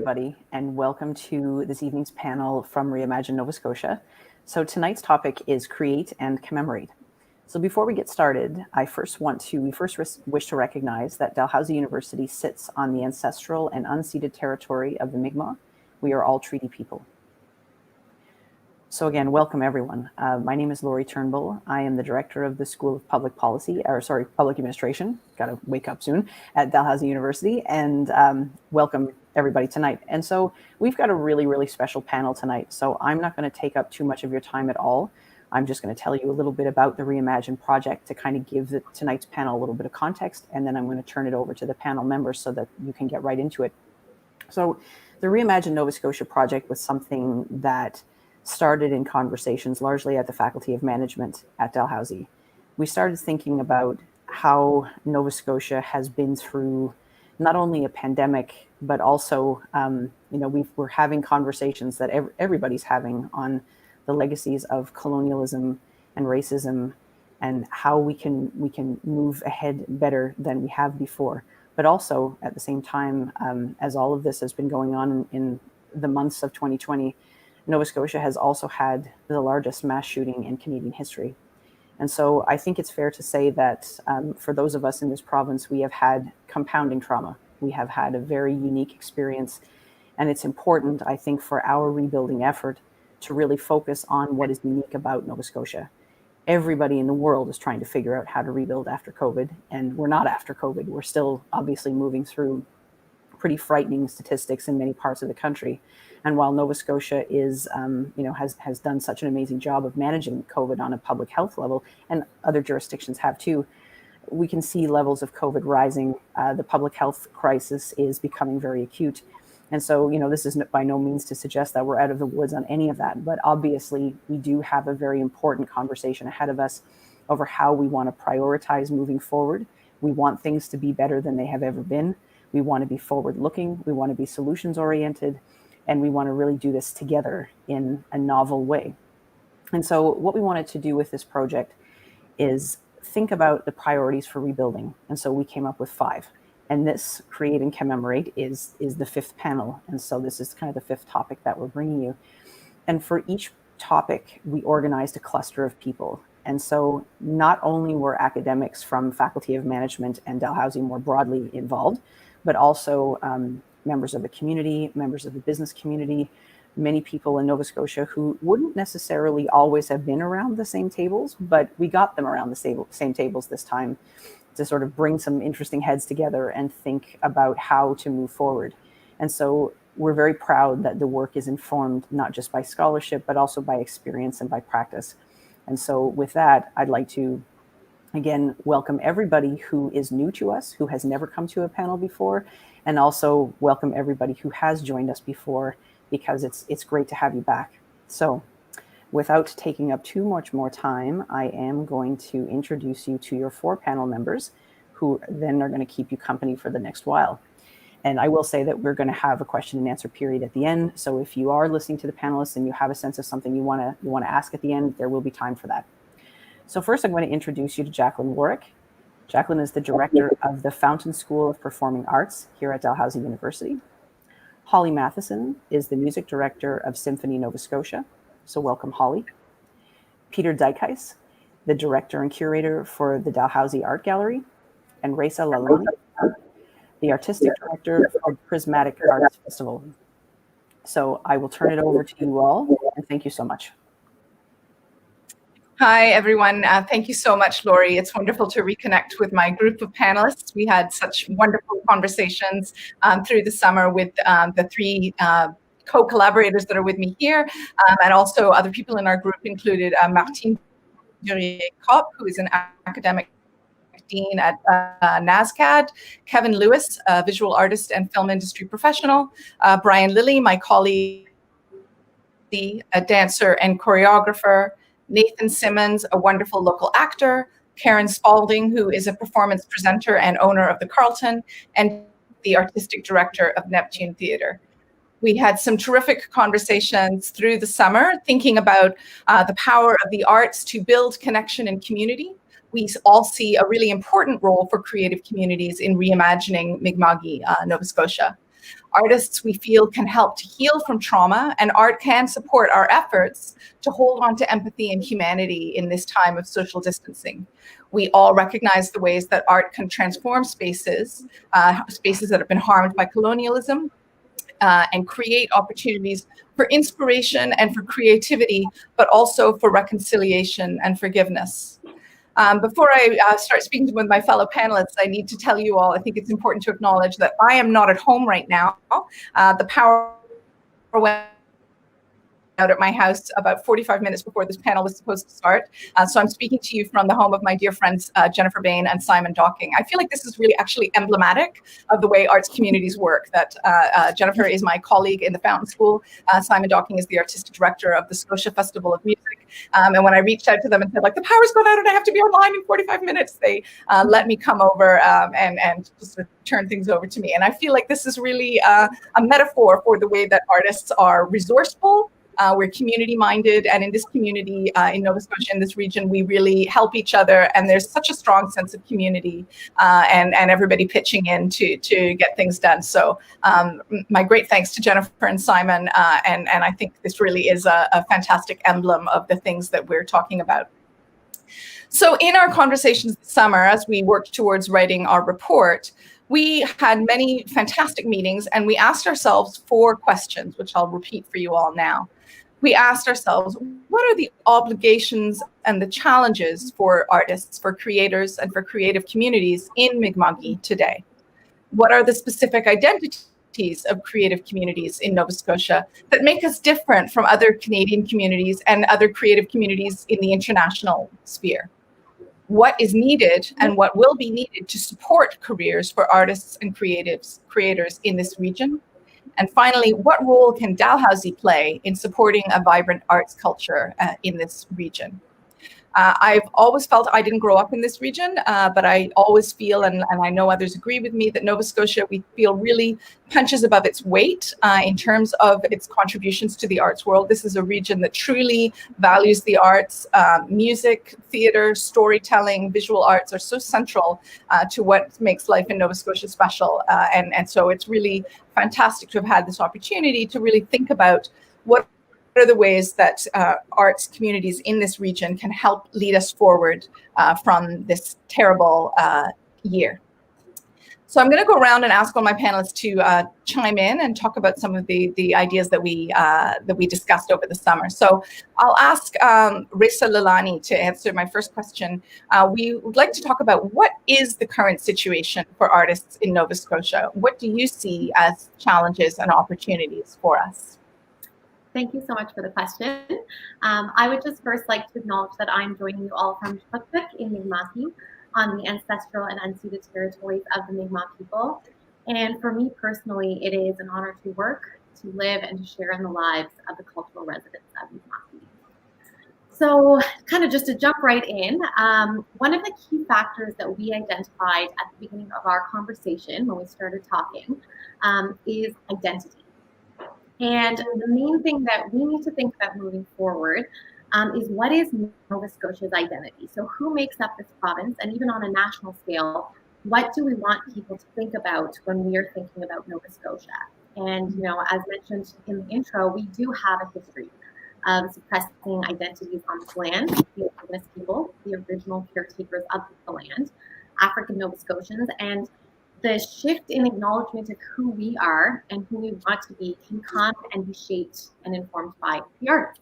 everybody, and welcome to this evening's panel from Reimagine Nova Scotia. So tonight's topic is Create and Commemorate. So before we get started, we first wish to recognize that Dalhousie University sits on the ancestral and unceded territory of the Mi'kmaq. We are all treaty people. So again, welcome everyone. My name is Laurie Turnbull. I am the director of the School of Public Administration, gotta wake up soon, at Dalhousie University, and welcome everybody tonight. And so we've got a really, really special panel tonight. So I'm not gonna take up too much of your time at all. I'm just gonna tell you a little bit about the Reimagine project to kind of give tonight's panel a little bit of context, and then I'm gonna turn it over to the panel members so that you can get right into it. So the Reimagine Nova Scotia project was something that started in conversations largely at the Faculty of Management at Dalhousie. We started thinking about how Nova Scotia has been through not only a pandemic, but also, we're having conversations that everybody's having on the legacies of colonialism and racism and how we can move ahead better than we have before. But also at the same time, as all of this has been going on in the months of 2020, Nova Scotia has also had the largest mass shooting in Canadian history. And so I think it's fair to say that for those of us in this province, we have had compounding trauma. We have had a very unique experience. And it's important, I think, for our rebuilding effort to really focus on what is unique about Nova Scotia. Everybody in the world is trying to figure out how to rebuild after COVID, and we're not after COVID. We're still obviously moving through pretty frightening statistics in many parts of the country. And while Nova Scotia is, has done such an amazing job of managing COVID on a public health level, and other jurisdictions have too, we can see levels of COVID rising. The public health crisis is becoming very acute. And so, this is by no means to suggest that we're out of the woods on any of that, but obviously we do have a very important conversation ahead of us over how we want to prioritize moving forward. We want things to be better than they have ever been. We want to be forward-looking, we want to be solutions-oriented, and we want to really do this together in a novel way. And so what we wanted to do with this project is think about the priorities for rebuilding. And so we came up with 5. And this Create and Commemorate is the 5th panel. And so this is kind of the 5th topic that we're bringing you. And for each topic, we organized a cluster of people. And so not only were academics from Faculty of Management and Dalhousie more broadly involved, but also members of the community, members of the business community, many people in Nova Scotia who wouldn't necessarily always have been around the same tables, but we got them around the same tables this time to sort of bring some interesting heads together and think about how to move forward. And so we're very proud that the work is informed not just by scholarship, but also by experience and by practice. And so with that, I'd like to again, welcome everybody who is new to us, who has never come to a panel before, and also welcome everybody who has joined us before, because it's great to have you back. So without taking up too much more time, I am going to introduce you to your 4 panel members who then are going to keep you company for the next while. And I will say that we're going to have a question and answer period at the end. So if you are listening to the panelists and you have a sense of something you want to ask at the end, there will be time for that. So first, I'm going to introduce you to Jacqueline Warwick. Jacqueline is the director of the Fountain School of Performing Arts here at Dalhousie University. Holly Matheson is the music director of Symphony Nova Scotia. So welcome, Holly. Peter Deikeis, the director and curator for the Dalhousie Art Gallery. And Raisa Lalani, the artistic director for Prismatic Arts Festival. So I will turn it over to you all, and thank you so much. Hi, everyone. Thank you so much, Laurie. It's wonderful to reconnect with my group of panelists. We had such wonderful conversations through the summer with the 3 co-collaborators that are with me here, and also other people in our group included Martine Durier-Kopp, who is an academic dean at NASCAD, Kevin Lewis, a visual artist and film industry professional, Brian Lilly, my colleague, a dancer and choreographer, Nathan Simmons, a wonderful local actor, Karen Spalding, who is a performance presenter and owner of the Carlton, and the artistic director of Neptune Theatre. We had some terrific conversations through the summer, thinking about the power of the arts to build connection and community. We all see a really important role for creative communities in reimagining Mi'kma'ki, Nova Scotia. Artists, we feel, can help to heal from trauma, and art can support our efforts to hold on to empathy and humanity in this time of social distancing. We all recognize the ways that art can transform spaces, spaces that have been harmed by colonialism, and create opportunities for inspiration and for creativity, but also for reconciliation and forgiveness. Before I start speaking with my fellow panelists, I need to tell you all, I think it's important to acknowledge that I am not at home right now. The power went out at my house about 45 minutes before this panel was supposed to start. So I'm speaking to you from the home of my dear friends, Jennifer Bain and Simon Docking. I feel like this is really actually emblematic of the way arts communities work, that Jennifer is my colleague in the Fountain School. Simon Docking is the artistic director of the Scotia Festival of Music. And when I reached out to them and said, like, the power's gone out and I have to be online in 45 minutes, they let me come over and just sort of turn things over to me. And I feel like this is really a metaphor for the way that artists are resourceful. We're community-minded, and in this community, in Nova Scotia, in this region, we really help each other, and there's such a strong sense of community and everybody pitching in to get things done. So my great thanks to Jennifer and Simon, and I think this really is a fantastic emblem of the things that we're talking about. So in our conversations this summer, as we worked towards writing our report, we had many fantastic meetings, and we asked ourselves 4 questions, which I'll repeat for you all now. We asked ourselves, what are the obligations and the challenges for artists, for creators, and for creative communities in Mi'kma'ki today? What are the specific identities of creative communities in Nova Scotia that make us different from other Canadian communities and other creative communities in the international sphere? What is needed and what will be needed to support careers for artists and creators in this region? And finally, what role can Dalhousie play in supporting a vibrant arts culture in this region? I've always felt, I didn't grow up in this region, but I always feel, and I know others agree with me, that Nova Scotia, we feel, really punches above its weight in terms of its contributions to the arts world. This is a region that truly values the arts. Music, theater, storytelling, visual arts are so central to what makes life in Nova Scotia special. And so it's really fantastic to have had this opportunity to really think about what are the ways that arts communities in this region can help lead us forward from this terrible year. So I'm going to go around and ask all my panelists to chime in and talk about some of the ideas that we discussed over the summer. So I'll ask Risa Lalani to answer my first question. We would like to talk about what is the current situation for artists in Nova Scotia? What do you see as challenges and opportunities for us? Thank you so much for the question. I would just first like to acknowledge that I'm joining you all from Chukuk in Mi'kma'ki on the ancestral and unceded territories of the Mi'kmaq people. And for me personally, it is an honor to work, to live, and to share in the lives of the cultural residents of Mi'kma'ki. So kind of just to jump right in, one of the key factors that we identified at the beginning of our conversation when we started talking is identity. And the main thing that we need to think about moving forward is what is Nova Scotia's identity? So who makes up this province? And even on a national scale, what do we want people to think about when we are thinking about Nova Scotia? And, you know, as mentioned in the intro, we do have a history of suppressing identities on this land, the Indigenous people, the original caretakers of the land, African Nova Scotians, and the shift in acknowledgement of who we are and who we want to be can come and be shaped and informed by the arts.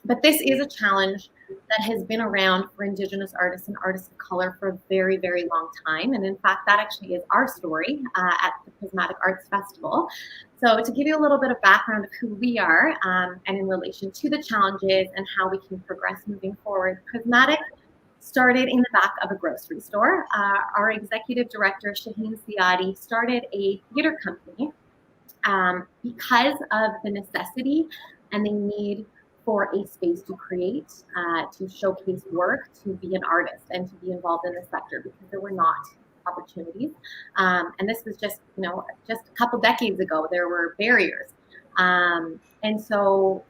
But this is a challenge that has been around for Indigenous artists and artists of color for a very, very long time. And in fact, that actually is our story at the Prismatic Arts Festival. So to give you a little bit of background of who we are and in relation to the challenges and how we can progress moving forward, Prismatic started in the back of a grocery store. Our executive director, Shaheen Siadi, started a theater company because of the necessity and the need for a space to create, to showcase work, to be an artist, and to be involved in the sector because there were not opportunities. And this was just, you know, just a couple decades ago, there were barriers. And so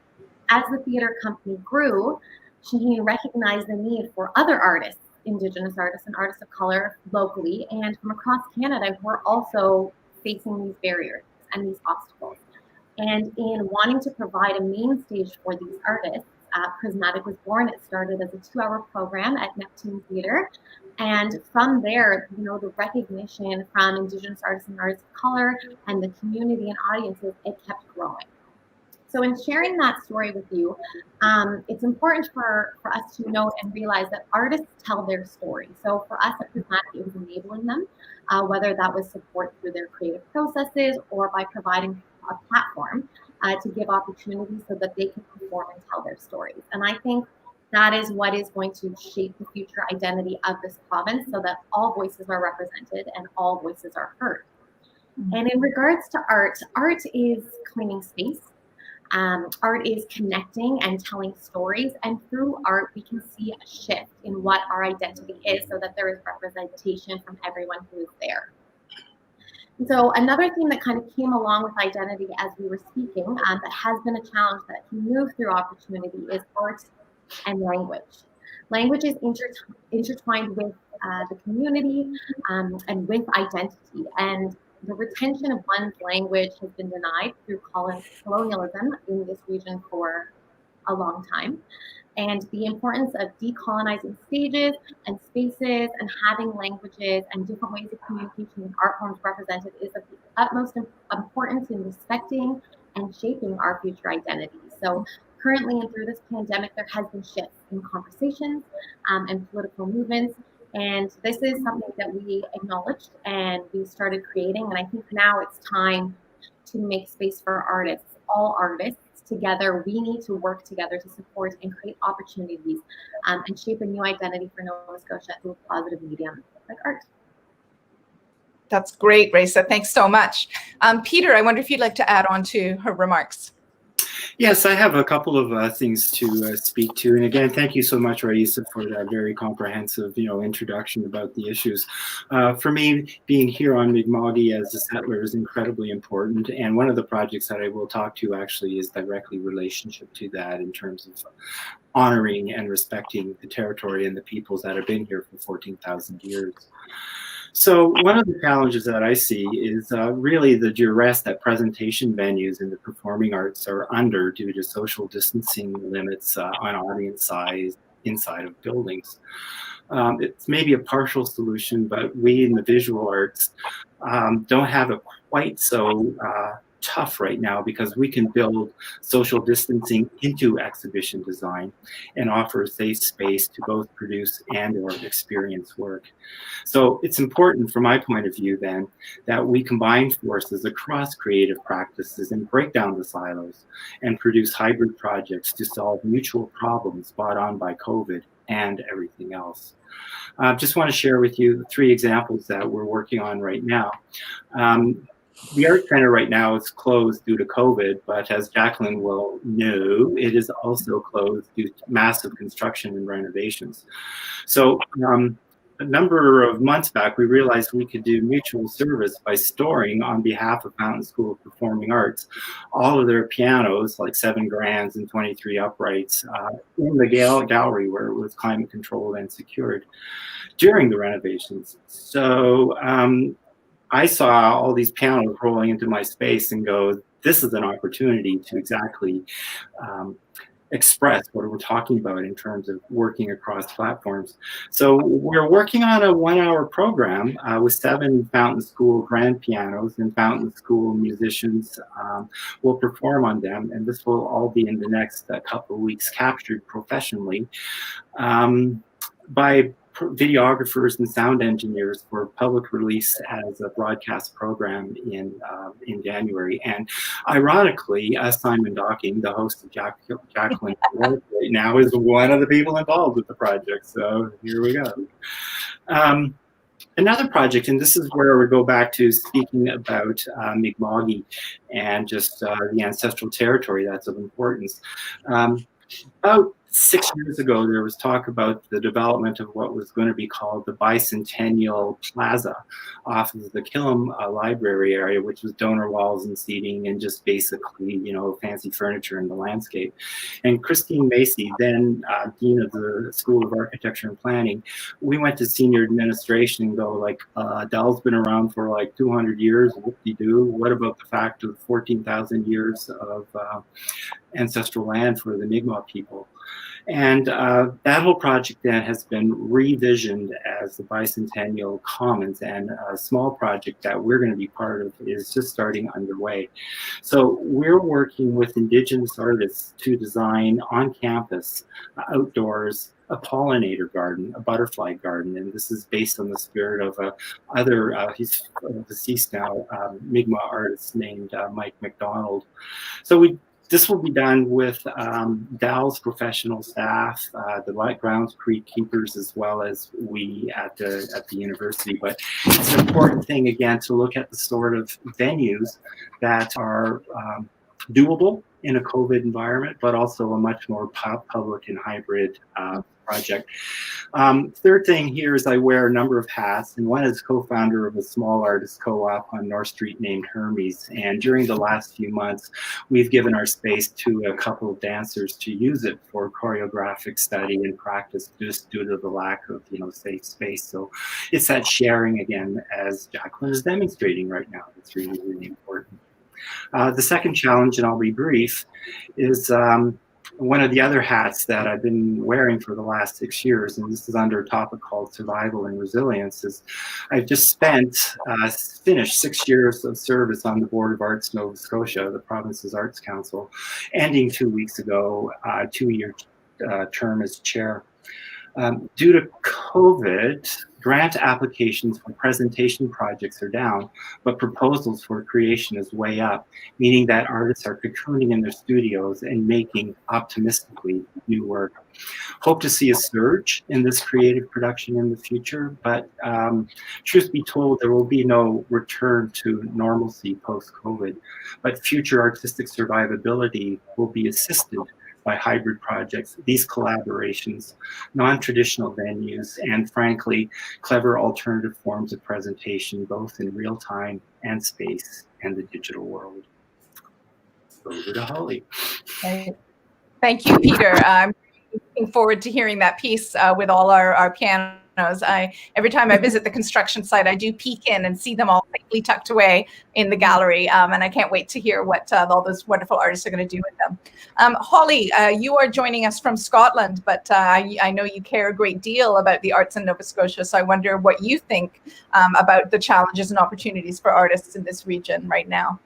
as the theater company grew, Shaheen recognized the need for other artists, Indigenous artists and artists of color locally and from across Canada who are also facing these barriers. and these obstacles. And in wanting to provide a main stage for these artists, Prismatic was born. It started as a 2-hour program at Neptune Theatre. And from there, the recognition from Indigenous artists and artists of color and the community and audiences, it kept growing. So in sharing that story with you, it's important for us to note and realize that artists tell their story. So for us at Prismatic, it was enabling them, whether that was support through their creative processes or by providing a platform to give opportunities so that they can perform and tell their stories. And I think that is what is going to shape the future identity of this province, so that all voices are represented and all voices are heard. And in regards to art, art is claiming space. Art is connecting and telling stories, and through art we can see a shift in what our identity is, so that there is representation from everyone who is there. And so another thing that kind of came along with identity as we were speaking, that has been a challenge that can move through opportunity, is art and language. Language is intertwined with the community and with identity, and the retention of one's language has been denied through colonialism in this region for a long time. And the importance of decolonizing stages and spaces and having languages and different ways of communication and art forms represented is of the utmost importance in respecting and shaping our future identity. So currently and through this pandemic, there has been shifts in conversations and political movements. And this is something that we acknowledged and we started creating. And I think now it's time to make space for artists, all artists together. We need to work together to support and create opportunities and shape a new identity for Nova Scotia through a positive medium like art. That's great, Raisa. Thanks so much. Peter, I wonder if you'd like to add on to her remarks. Yes, I have a couple of things to speak to. And again, thank you so much, Raisa, for that very comprehensive, introduction about the issues. For me, being here on Mi'kma'ki as a settler is incredibly important. And one of the projects that I will talk to actually is directly relationship to that in terms of honoring and respecting the territory and the peoples that have been here for 14,000 years. So one of the challenges that I see is really the duress that presentation venues in the performing arts are under due to social distancing limits on audience size inside of buildings. It's maybe a partial solution, but we in the visual arts don't have it quite so tough right now, because we can build social distancing into exhibition design and offer a safe space to both produce and or experience work. So it's important from my point of view then that we combine forces across creative practices and break down the silos and produce hybrid projects to solve mutual problems brought on by COVID and everything else. Just want to share with you 3 examples that we're working on right now. The Art Center right now is closed due to COVID, but as Jacqueline will know, it is also closed due to massive construction and renovations. So a number of months back, we realized we could do mutual service by storing, on behalf of Mountain School of Performing Arts, all of their pianos, like 7 grands and 23 uprights, in the gallery where it was climate controlled and secured during the renovations. So I saw all these pianos rolling into my space and go, this is an opportunity to exactly express what we're talking about in terms of working across platforms. So we're working on a 1-hour program with 7 Fountain School grand pianos, and Fountain School musicians will perform on them. And this will all be in the next couple of weeks, captured professionally by videographers and sound engineers for public release as a broadcast program in January. And ironically, Simon Docking, the host of Jacqueline right now, is one of the people involved with the project. So here we go. Another project, and this is where we go back to speaking about Mi'kma'ki and just the ancestral territory that's of importance. About 6 years ago, there was talk about the development of what was going to be called the Bicentennial Plaza off of the Killam Library area, which was donor walls and seating and just basically, fancy furniture in the landscape. And Christine Macy, then Dean of the School of Architecture and Planning, we went to senior administration and go like, Dal's been around for like 200 years, whoop-de-doo. What about the fact of 14,000 years of ancestral land for the Mi'kmaq people? And that whole project then has been revisioned as the Bicentennial Commons, and a small project that we're going to be part of is just starting underway. So we're working with Indigenous artists to design on campus, outdoors, a pollinator garden, a butterfly garden, and this is based on the spirit of he's deceased now, Mi'kmaq artist named Mike McDonald. So this will be done with Dal's professional staff, the grounds creek keepers, as well as we at the university. But it's an important thing, again, to look at the sort of venues that are doable in a COVID environment, but also a much more public and hybrid project. Third thing here is I wear a number of hats, and one is co-founder of a small artist co-op on North Street named Hermes. And during the last few months, we've given our space to a couple of dancers to use it for choreographic study and practice, just due to the lack of safe space. So it's that sharing again, as Jacqueline is demonstrating right now. It's really, really important. The second challenge, and I'll be brief, is one of the other hats that I've been wearing for the last 6 years, and this is under a topic called survival and resilience, is I've just finished 6 years of service on the Board of Arts Nova Scotia, the province's Arts Council, ending 2 weeks ago, 2-year term as chair. Due to COVID, grant applications for presentation projects are down, but proposals for creation is way up, meaning that artists are cocooning in their studios and making optimistically new work. Hope to see a surge in this creative production in the future, but truth be told, there will be no return to normalcy post-COVID, but future artistic survivability will be assisted by hybrid projects, these collaborations, non-traditional venues, and frankly, clever alternative forms of presentation, both in real time and space and the digital world. Over to Holly. Thank you, Peter. I'm looking forward to hearing that piece with all our pianos. Every time I visit the construction site, I do peek in and see them all tightly tucked away in the gallery, and I can't wait to hear what all those wonderful artists are going to do with them. Holly, you are joining us from Scotland, but I know you care a great deal about the arts in Nova Scotia, so I wonder what you think about the challenges and opportunities for artists in this region right now.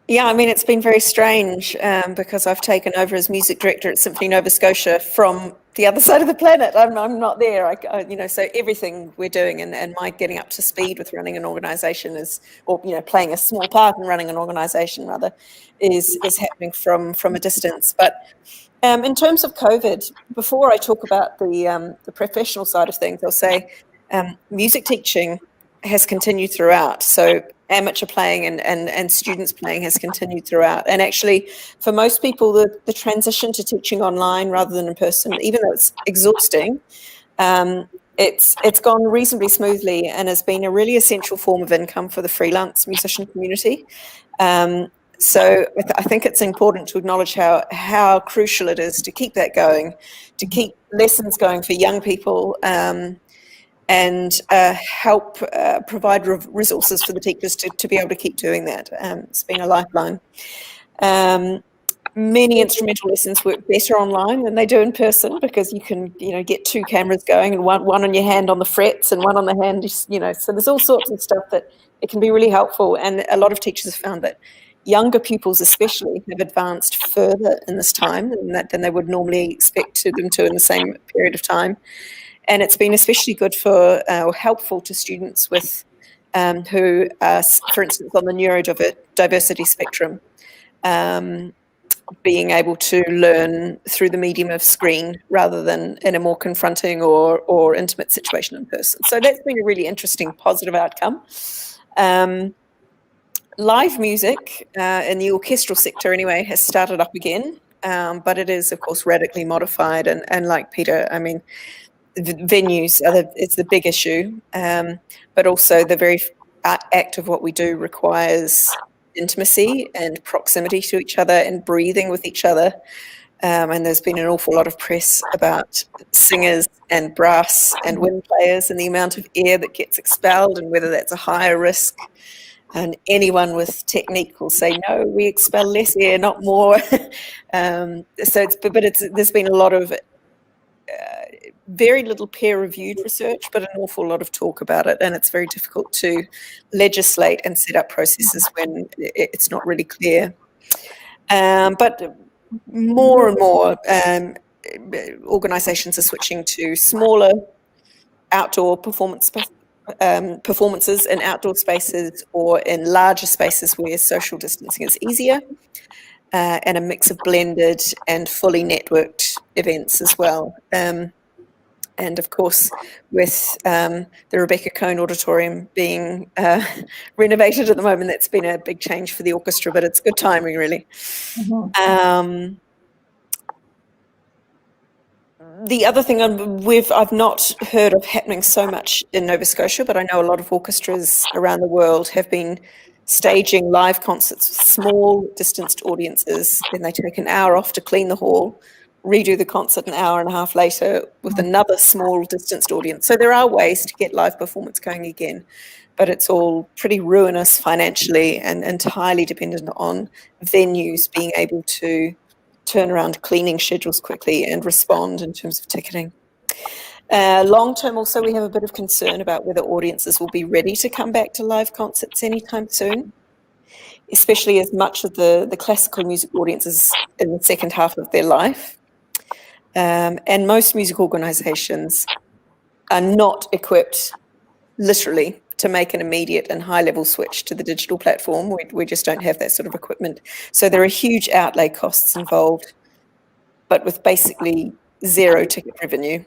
Yeah, I mean, it's been very strange because I've taken over as music director at Symphony Nova Scotia from the other side of the planet. I'm not there, so everything we're doing and my getting up to speed with running an organisation playing a small part in running an organisation rather, is happening from a distance. But in terms of COVID, before I talk about the professional side of things, I'll say music teaching has continued throughout. So amateur playing and students playing has continued throughout. And actually, for most people, the transition to teaching online rather than in person, even though it's exhausting, it's gone reasonably smoothly and has been a really essential form of income for the freelance musician community. So I think it's important to acknowledge how crucial it is to keep that going, to keep lessons going for young people, and help provide resources for the teachers to be able to keep doing that. It's been a lifeline. Many instrumental lessons work better online than they do in person because you can, get two cameras going and one on your hand on the frets and one on the hand, so there's all sorts of stuff that it can be really helpful. And a lot of teachers have found that younger pupils especially have advanced further in this time than they would normally expect them to in the same period of time. And it's been especially good or helpful to students with who are, for instance, on the neurodiversity spectrum, being able to learn through the medium of screen rather than in a more confronting or intimate situation in person. So that's been a really interesting, positive outcome. Live music in the orchestral sector, anyway, has started up again but it is, of course, radically modified. And like Peter, I mean, venues it's the big issue, but also the very act of what we do requires intimacy and proximity to each other and breathing with each other. And there's been an awful lot of press about singers and brass and wind players and the amount of air that gets expelled and whether that's a higher risk. And anyone with technique will say, no, we expel less air, not more. There's been a lot of very little peer-reviewed research, but an awful lot of talk about it. And it's very difficult to legislate and set up processes when it's not really clear. But more and more organisations are switching to smaller outdoor performances in outdoor spaces or in larger spaces where social distancing is easier, and a mix of blended and fully networked events as well. And of course, with the Rebecca Cohn Auditorium being renovated at the moment, that's been a big change for the orchestra, but it's good timing, really. The other thing I've not heard of happening so much in Nova Scotia, but I know a lot of orchestras around the world have been staging live concerts with small distanced audiences. Then they take an hour off to clean the hall, redo the concert an hour and a half later with another small distanced audience. So there are ways to get live performance going again, but it's all pretty ruinous financially and entirely dependent on venues being able to turn around cleaning schedules quickly and respond in terms of ticketing. Long term also, we have a bit of concern about whether audiences will be ready to come back to live concerts anytime soon, especially as much of the classical music audience is in the second half of their life. And most music organisations are not equipped, literally, to make an immediate and high-level switch to the digital platform. We just don't have that sort of equipment. So there are huge outlay costs involved, but with basically zero ticket revenue.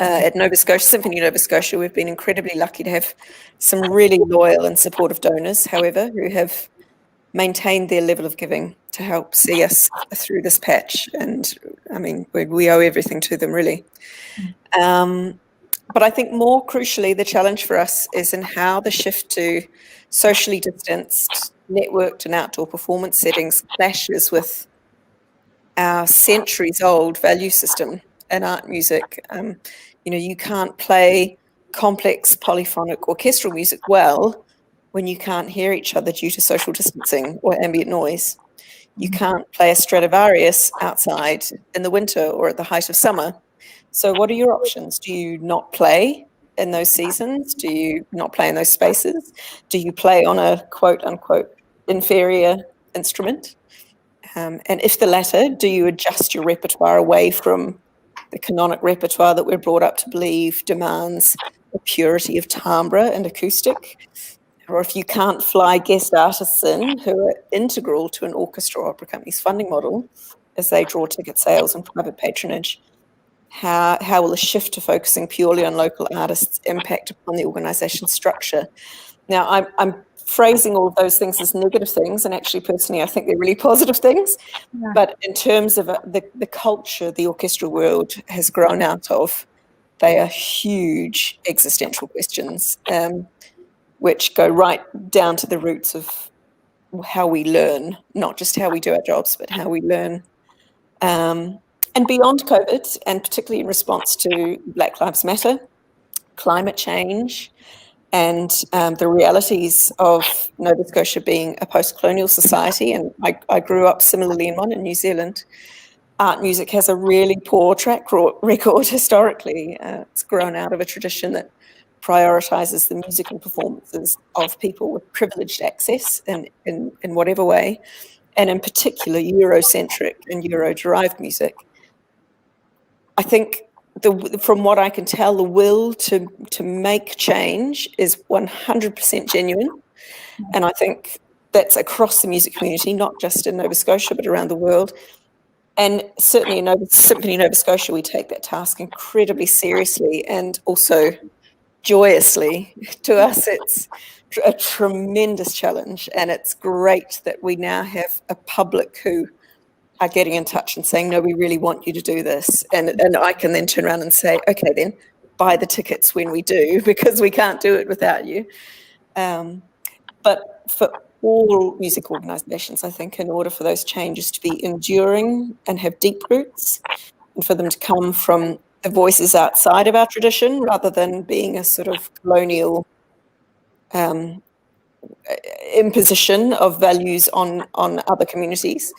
At Nova Scotia, Symphony Nova Scotia, we've been incredibly lucky to have some really loyal and supportive donors, however, who have maintained their level of giving to help see us through this patch. And I mean, we owe everything to them, really. But I think more crucially, the challenge for us is in how the shift to socially distanced, networked and outdoor performance settings clashes with our centuries-old value system in art music. You can't play complex polyphonic orchestral music well when you can't hear each other due to social distancing or ambient noise. You can't play a Stradivarius outside in the winter or at the height of summer. So what are your options? Do you not play in those seasons? Do you not play in those spaces? Do you play on a quote unquote inferior instrument? And if the latter, do you adjust your repertoire away from the canonic repertoire that we're brought up to believe demands a purity of timbre and acoustic? Or if you can't fly guest artists in who are integral to an orchestra or opera company's funding model as they draw ticket sales and private patronage, how will a shift to focusing purely on local artists impact upon the organisation structure? Now, I'm phrasing all of those things as negative things, and actually personally I think they're really positive things. Yeah. But in terms of the culture the orchestral world has grown out of, they are huge existential questions, which go right down to the roots of how we learn, not just how we do our jobs, but how we learn. And beyond COVID, and particularly in response to Black Lives Matter, climate change, and the realities of Nova Scotia being a post-colonial society, and I grew up similarly in New Zealand, art music has a really poor track record historically. It's grown out of a tradition that prioritises the music and performances of people with privileged access in whatever way, and in particular Eurocentric and Euro-derived music. I think from what I can tell, the will to make change is 100% genuine. And I think that's across the music community, not just in Nova Scotia, but around the world. And certainly in Symphony Nova Scotia, we take that task incredibly seriously and also joyously. To us, it's a tremendous challenge. And it's great that we now have a public who are getting in touch and saying, no, we really want you to do this. And I can then turn around and say, okay, then buy the tickets when we do, because we can't do it without you. But for all music organisations, I think in order for those changes to be enduring and have deep roots, and for them to come from the voices outside of our tradition rather than being a sort of colonial imposition of values on other communities,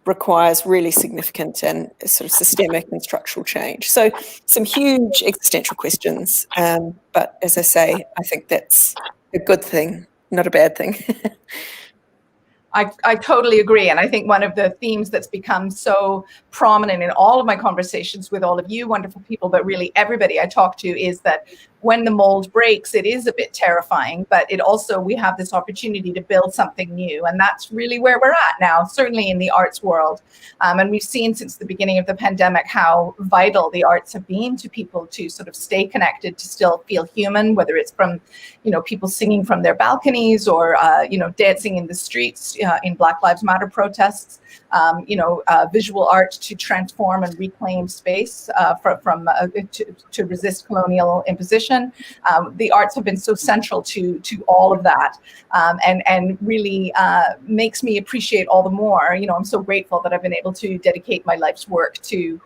requires really significant and sort of systemic and structural change. So some huge existential questions, but as I say, I think that's a good thing, not a bad thing. I totally agree. And I think one of the themes that's become so prominent in all of my conversations with all of you wonderful people, but really everybody I talk to, is that when the mold breaks, it is a bit terrifying, but it also, we have this opportunity to build something new. And that's really where we're at now, certainly in the arts world. And we've seen since the beginning of the pandemic how vital the arts have been to people to sort of stay connected, to still feel human, whether it's from, people singing from their balconies or, dancing in the streets in Black Lives Matter protests, visual art to transform and reclaim space to resist colonial imposition. The arts have been so central to all of that, and really makes me appreciate all the more. I'm so grateful that I've been able to dedicate my life's work to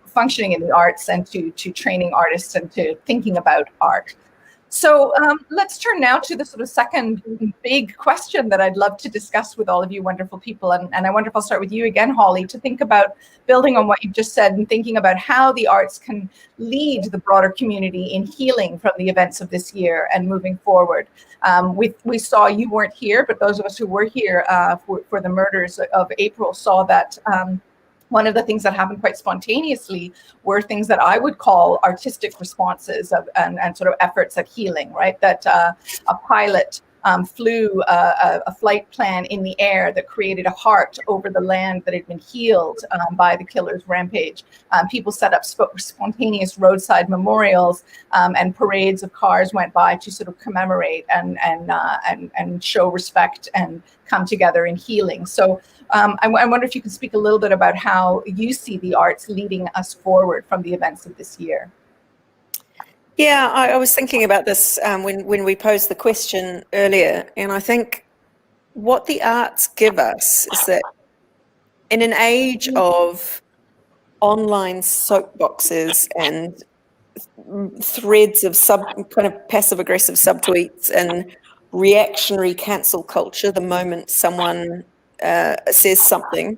functioning in the arts and to training artists and to thinking about art. So let's turn now to the sort of second big question that I'd love to discuss with all of you wonderful people. And I wonder if I'll start with you again, Holly, to think about building on what you've just said and thinking about how the arts can lead the broader community in healing from the events of this year and moving forward. We saw, you weren't here, but those of us who were here for the murders of April saw that one of the things that happened quite spontaneously were things that I would call artistic responses and sort of efforts at healing, right? That a pilot flew a flight plan in the air that created a heart over the land that had been healed by the killer's rampage. People set up spontaneous roadside memorials, and parades of cars went by to sort of commemorate and show respect and come together in healing. So I wonder if you can speak a little bit about how you see the arts leading us forward from the events of this year. Yeah, I was thinking about this when we posed the question earlier, and I think what the arts give us is that in an age of online soapboxes and threads of kind of passive-aggressive subtweets and reactionary cancel culture the moment someone says something,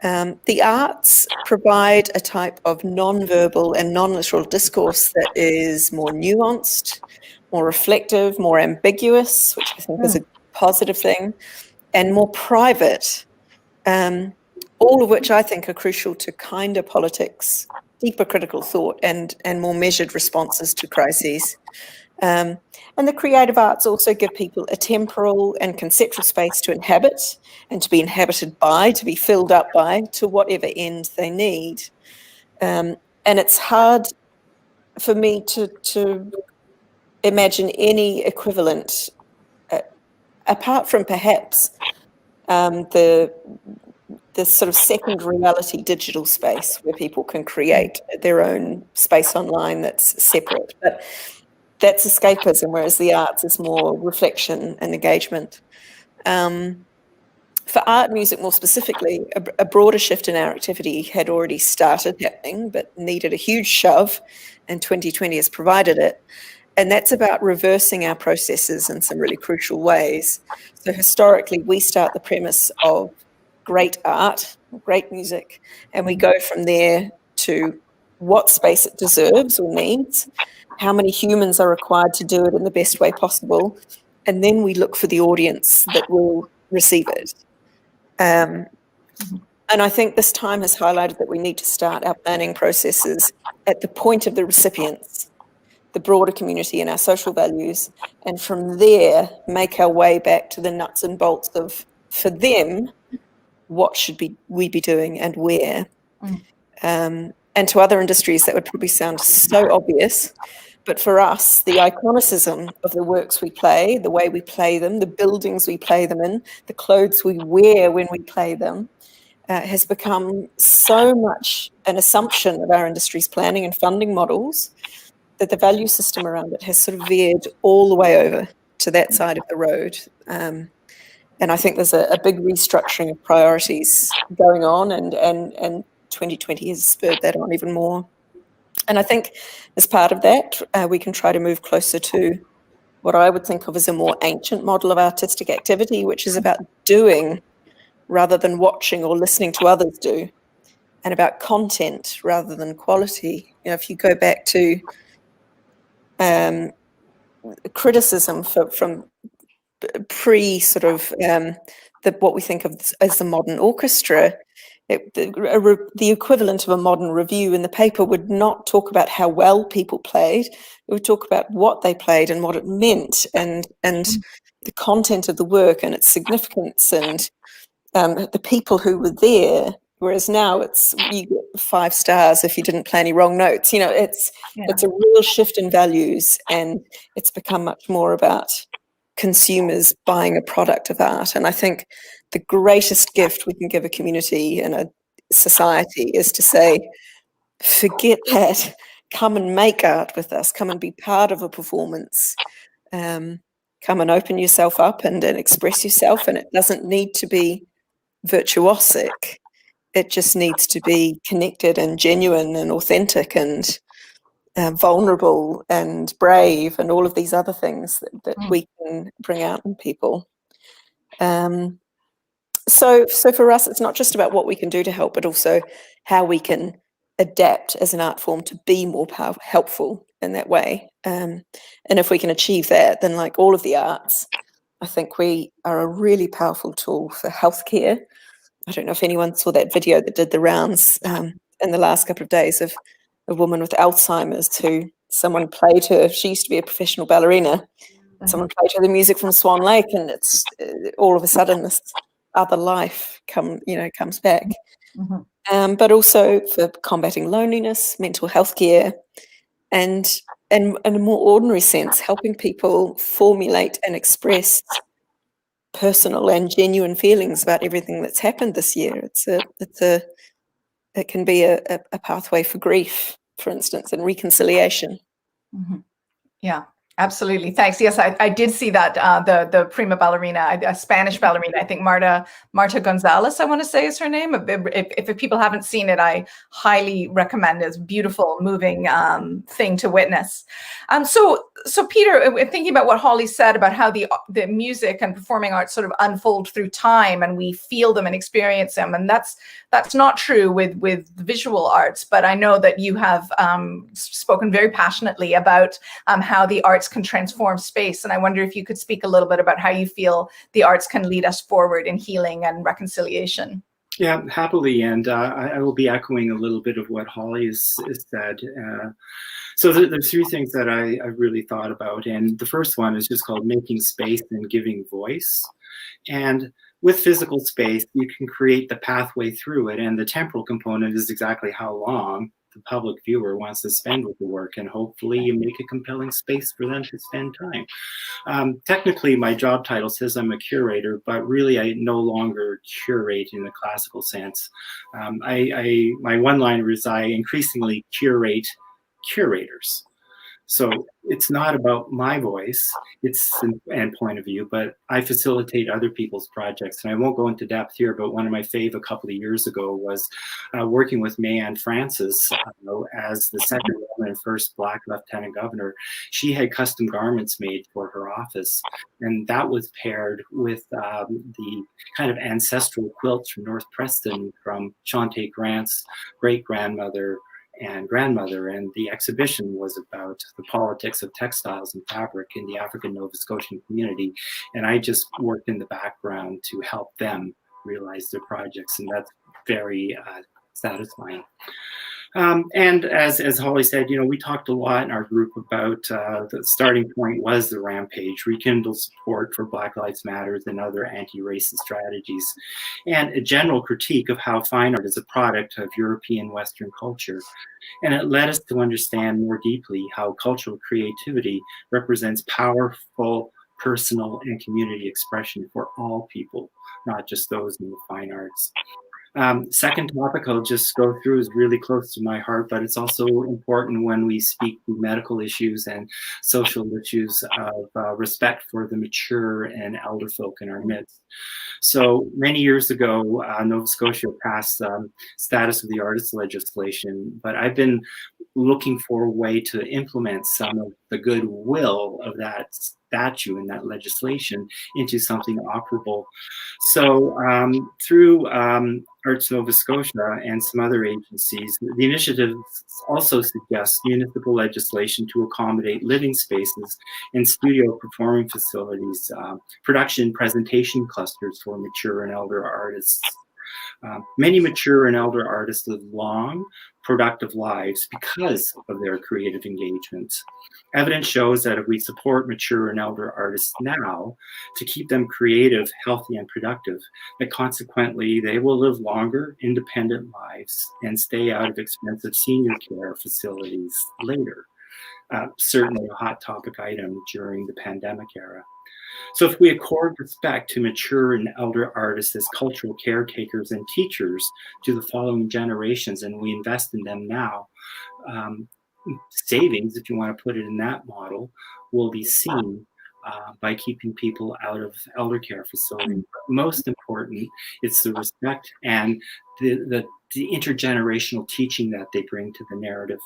the arts provide a type of non-verbal and non-literal discourse that is more nuanced, more reflective, more ambiguous, which I think is a positive thing, and more private, all of which I think are crucial to kinder politics, deeper critical thought, and more measured responses to crises. And the creative arts also give people a temporal and conceptual space to inhabit and to be inhabited by, to be filled up by, to whatever end they need. And it's hard for me to imagine any equivalent, apart from perhaps the sort of second reality digital space where people can create their own space online that's separate. But that's escapism, whereas the arts is more reflection and engagement. For art music more specifically, a broader shift in our activity had already started happening, but needed a huge shove, and 2020 has provided it. And that's about reversing our processes in some really crucial ways. So historically, we start the premise of great art, great music, and we go from there to what space it deserves or needs, how many humans are required to do it in the best way possible, and then we look for the audience that will receive it. And I think this time has highlighted that we need to start our planning processes at the point of the recipients, the broader community and our social values, and from there make our way back to the nuts and bolts of, for them, what should we be doing and where. And to other industries that would probably sound so obvious, but for us, the iconicism of the works we play, the way we play them, the buildings we play them in, the clothes we wear when we play them, has become so much an assumption of our industry's planning and funding models that the value system around it has sort of veered all the way over to that side of the road. And I think there's a big restructuring of priorities going on, and 2020 has spurred that on even more. And I think as part of that, we can try to move closer to what I would think of as a more ancient model of artistic activity, which is about doing rather than watching or listening to others do, and about content rather than quality. You know, if you go back to criticism from pre sort of what we think of as the modern orchestra, the equivalent of a modern review in the paper would not talk about how well people played. It would talk about what they played and what it meant, and the content of the work and its significance, and the people who were there. Whereas now you get 5 stars if you didn't play any wrong notes. You know, it's a real shift in values, and it's become much more about consumers buying a product of art. And I think the greatest gift we can give a community and a society is to say, forget that, come and make art with us, come and be part of a performance, come and open yourself up and express yourself. And it doesn't need to be virtuosic. It just needs to be connected and genuine and authentic and vulnerable and brave and all of these other things that we can bring out in people. So for us, it's not just about what we can do to help, but also how we can adapt as an art form to be more helpful in that way. And if we can achieve that, then like all of the arts, I think we are a really powerful tool for healthcare. I don't know if anyone saw that video that did the rounds in the last couple of days of a woman with Alzheimer's who someone played her. She used to be a professional ballerina. Someone played her the music from Swan Lake, and it's all of a sudden this other life comes back. But also for combating loneliness, mental health care, and in a more ordinary sense, helping people formulate and express personal and genuine feelings about everything that's happened this year. It can be a pathway for grief, for instance, and reconciliation. Yeah, absolutely. Thanks. Yes, I did see that, the prima ballerina, a Spanish ballerina, I think Marta Gonzalez, I want to say is her name. If people haven't seen it, I highly recommend it. It's a beautiful, moving thing to witness. So Peter, thinking about what Holly said about how the music and performing arts sort of unfold through time, and we feel them and experience them, and that's not true with visual arts. But I know that you have spoken very passionately about how the arts can transform space, and I wonder if you could speak a little bit about how you feel the arts can lead us forward in healing and reconciliation. Yeah, happily, and I will be echoing a little bit of what Holly has said. So there's 3 things that I really thought about, and the first one is just called making space and giving voice. And with physical space, you can create the pathway through it, and the temporal component is exactly how long the public viewer wants to spend with the work, and hopefully you make a compelling space for them to spend time. Technically, my job title says I'm a curator, but really I no longer curate in the classical sense. My one-liner is I increasingly curate curators. So it's not about my voice, and point of view, but I facilitate other people's projects. And I won't go into depth here, but one of my fave a couple of years ago was working with Mayanne Francis as the second woman and first Black lieutenant governor. She had custom garments made for her office. And that was paired with the kind of ancestral quilts from North Preston from Shante Grant's great-grandmother and grandmother, and the exhibition was about the politics of textiles and fabric in the African Nova Scotian community, and I just worked in the background to help them realize their projects, and that's very satisfying. And as Holly said, we talked a lot in our group about the starting point was the rampage, rekindle support for Black Lives Matter and other anti-racist strategies, and a general critique of how fine art is a product of European Western culture. And it led us to understand more deeply how cultural creativity represents powerful personal and community expression for all people, not just those in the fine arts. Second topic I'll just go through is really close to my heart, but it's also important when we speak to medical issues and social issues of respect for the mature and elder folk in our midst. So many years ago, Nova Scotia passed status of the artist legislation, but I've been looking for a way to implement some of the goodwill of that statute and that legislation into something operable. So through Arts Nova Scotia and some other agencies, the initiative also suggests municipal legislation to accommodate living spaces and studio performing facilities, production presentation clusters for mature and elder artists. Many mature and elder artists live long, productive lives because of their creative engagements. Evidence shows that if we support mature and elder artists now to keep them creative, healthy, and productive, that consequently they will live longer, independent lives and stay out of expensive senior care facilities later. Certainly a hot topic item during the pandemic era. So if we accord respect to mature and elder artists as cultural caretakers and teachers to the following generations, and we invest in them now, savings, if you want to put it in that model, will be seen by keeping people out of elder care facilities. But most important, it's the respect and the intergenerational teaching that they bring to the narrative.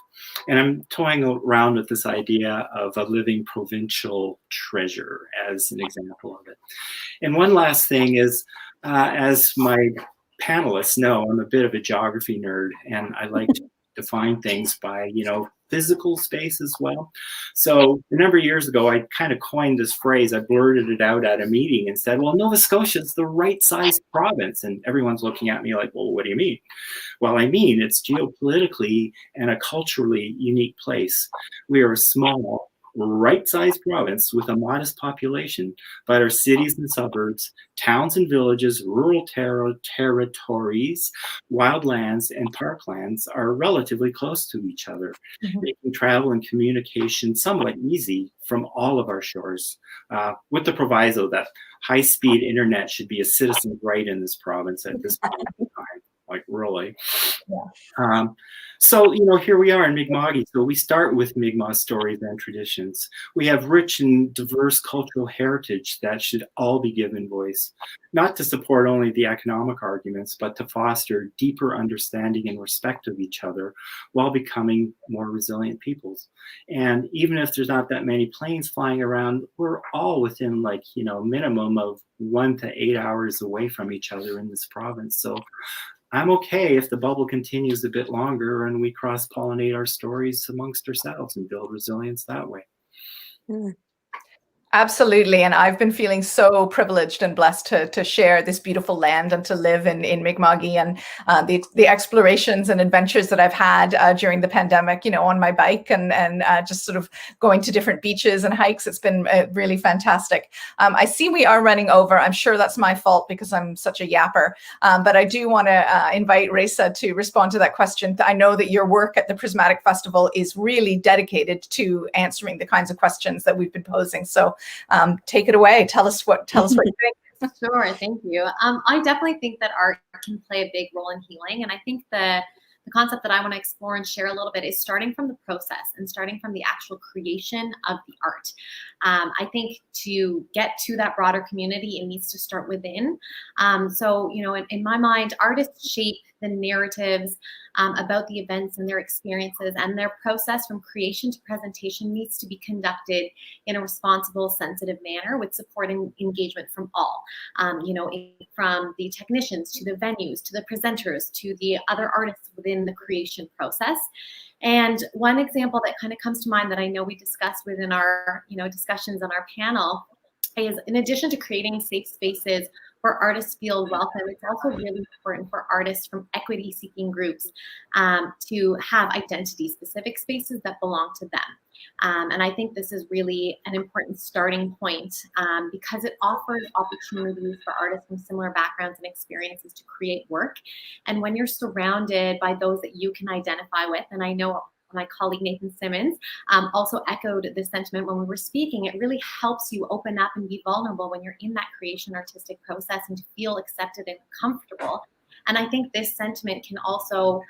And I'm toying around with this idea of a living provincial treasure as an example of it. And one last thing is, as my panelists know, I'm a bit of a geography nerd, and I like to define things by, physical space as well. So a number of years ago, I kind of coined this phrase. I blurted it out at a meeting and said, well, Nova Scotia is the right size province. And everyone's looking at me like, well, what do you mean? Well, I mean, it's geopolitically and a culturally unique place. We are a small, right-sized province with a modest population, but our cities and suburbs, towns and villages, rural territories, wildlands, and parklands are relatively close to each other, making travel and communication somewhat easy from all of our shores, with the proviso that high-speed internet should be a citizen's right in this province at this point in time. Like, really. Yeah. So, here we are in Mi'kma'ki. So we start with Mi'kmaq stories and traditions. We have rich and diverse cultural heritage that should all be given voice, not to support only the economic arguments, but to foster deeper understanding and respect of each other while becoming more resilient peoples. And even if there's not that many planes flying around, we're all within minimum of 1 to 8 hours away from each other in this province. So I'm okay if the bubble continues a bit longer and we cross-pollinate our stories amongst ourselves and build resilience that way. Absolutely. And I've been feeling so privileged and blessed to share this beautiful land and to live in Mi'kma'ki, and the explorations and adventures that I've had during the pandemic, on my bike and just sort of going to different beaches and hikes. It's been really fantastic. I see we are running over. I'm sure that's my fault because I'm such a yapper. But I do want to invite Reza to respond to that question. I know that your work at the Prismatic Festival is really dedicated to answering the kinds of questions that we've been posing. So take it away. Tell us what you think. Sure, thank you. I definitely think that art can play a big role in healing, and I think the concept that I want to explore and share a little bit is starting from the process and starting from the actual creation of the art. I think to get to that broader community, it needs to start within. So, in my mind, artists shape the narratives about the events and their experiences, and their process from creation to presentation needs to be conducted in a responsible, sensitive manner with supporting engagement from all, from the technicians to the venues, to the presenters, to the other artists within the creation process. And one example that kind of comes to mind that I know we discussed within our, discussions on our panel is, in addition to creating safe spaces where artists feel welcome, it's also really important for artists from equity-seeking groups to have identity-specific spaces that belong to them. And I think this is really an important starting point because it offers opportunities for artists from similar backgrounds and experiences to create work. And when you're surrounded by those that you can identify with, and I know my colleague Nathan Simmons also echoed this sentiment when we were speaking, it really helps you open up and be vulnerable when you're in that creation artistic process and to feel accepted and comfortable. And I think this sentiment can also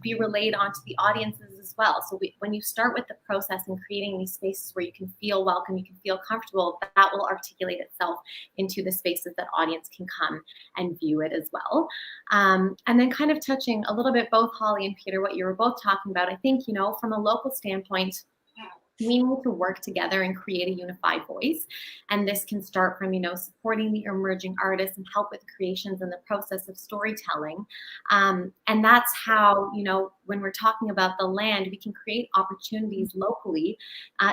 be relayed onto the audiences as well. So when you start with the process and creating these spaces where you can feel welcome, you can feel comfortable, that will articulate itself into the spaces that audience can come and view it as well. And then kind of touching a little bit, both Holly and Peter, what you were both talking about, I think, you know, from a local standpoint, we need to work together and create a unified voice. And this can start from, you know, supporting the emerging artists and help with creations in the process of storytelling. And that's how, you know, when we're talking about the land, we can create opportunities locally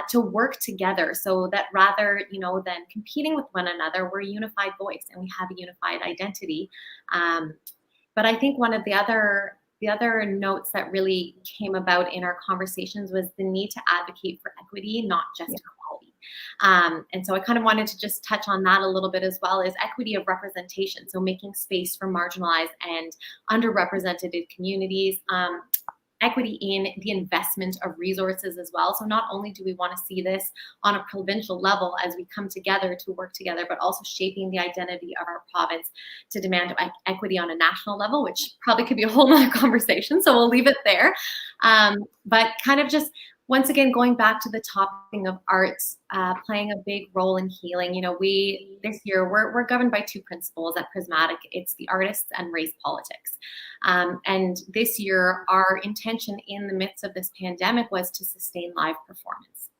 to work together, so that rather, you know, than competing with one another, we're a unified voice and we have a unified identity. But I think one of the other notes that really came about in our conversations was the need to advocate for equity, not just equality. And so I kind of wanted to just touch on that a little bit as well, as equity of representation. So making space for marginalized and underrepresented communities, equity in the investment of resources as well. So not only do we want to see this on a provincial level as we come together to work together, but also shaping the identity of our province to demand equity on a national level, which probably could be a whole nother conversation. So we'll leave it there. But kind of just, once again, going back to the topic of arts playing a big role in healing. You know, this year we're governed by two principles at Prismatic. It's the artists and race politics. And this year, our intention in the midst of this pandemic was to sustain live performance.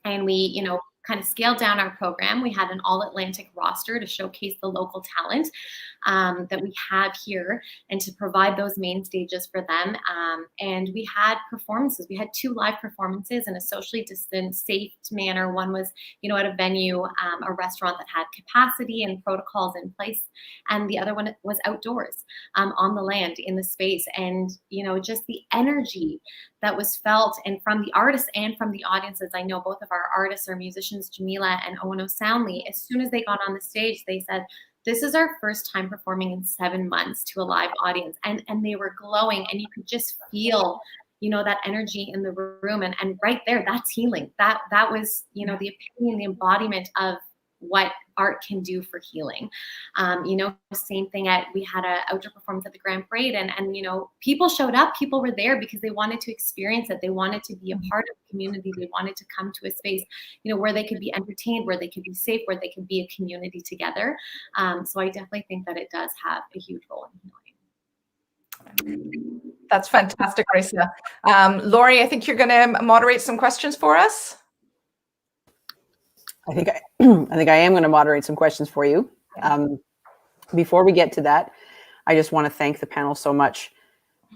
And we, you know, kind of scaled down our program. We had an all-Atlantic roster to showcase the local talent that we have here and to provide those main stages for them. And we had performances. We had 2 live performances in a socially distant, safe manner. One was, you know, at a venue, a restaurant that had capacity and protocols in place. And the other one was outdoors on the land in the space. And, you know, just the energy that was felt, and from the artists and from the audiences. I know both of our artists are musicians, Jamila and Owen O'Soundley. As soon as they got on the stage, they said, "This is our first time performing in 7 months to a live audience." And they were glowing, and you could just feel, you know, that energy in the room. And right there, that's healing. That was, you know, the opinion, the embodiment of what art can do for healing. You know, same thing we had an outdoor performance at the Grand Parade, and you know, people showed up, people were there because they wanted to experience it. They wanted to be a part of the community. They wanted to come to a space, you know, where they could be entertained, where they could be safe, where they could be a community together. So I definitely think that it does have a huge role in healing. That's fantastic, Raisa. Laurie, I think you're going to moderate some questions for us. I think I am going to moderate some questions for you. Before we get to that, I just want to thank the panel so much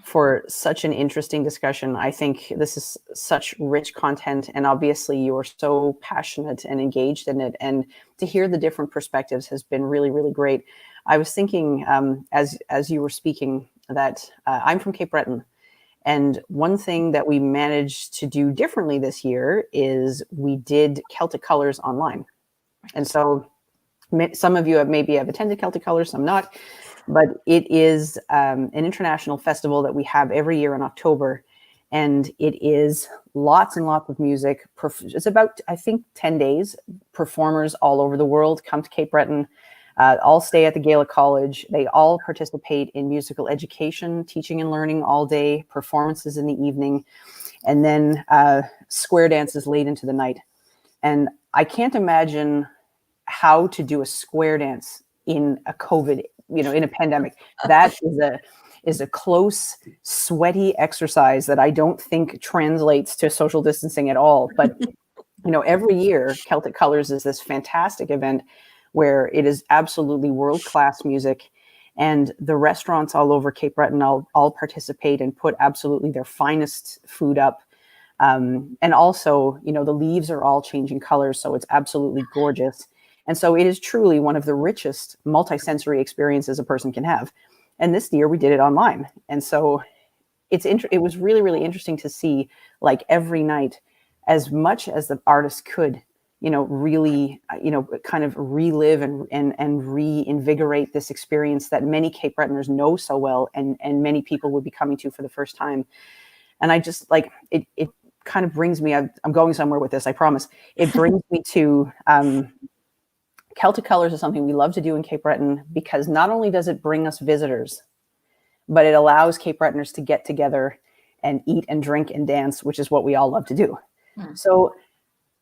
for such an interesting discussion. I think this is such rich content, and obviously you are so passionate and engaged in it. And to hear the different perspectives has been really, really great. I was thinking as you were speaking that I'm from Cape Breton. And one thing that we managed to do differently this year is we did Celtic Colors online. And so some of you maybe have attended Celtic Colors, some not, but it is an international festival that we have every year in October. And it is lots and lots of music. It's about, I think, 10 days. Performers all over the world come to Cape Breton. All stay at the Gaelic College. They all participate in musical education, teaching and learning all day, performances in the evening, and then square dances late into the night. And I can't imagine how to do a square dance in a COVID, you know, in a pandemic. That is a close, sweaty exercise that I don't think translates to social distancing at all. But, you know, every year, Celtic Colors is this fantastic event where it is absolutely world-class music, and the restaurants all over Cape Breton all participate and put absolutely their finest food up. And also, you know, the leaves are all changing colors, so it's absolutely gorgeous. And so it is truly one of the richest multisensory experiences a person can have. And this year we did it online. And so it was really, really interesting to see, like, every night, as much as the artist could, you know, really, you know, kind of relive and reinvigorate this experience that many Cape Bretoners know so well, and many people would be coming to for the first time. And I just, like, it kind of brings me, I'm going somewhere with this, I promise. It brings me to Celtic Colors is something we love to do in Cape Breton, because not only does it bring us visitors but it allows Cape Bretoners to get together and eat and drink and dance, which is what we all love to do. So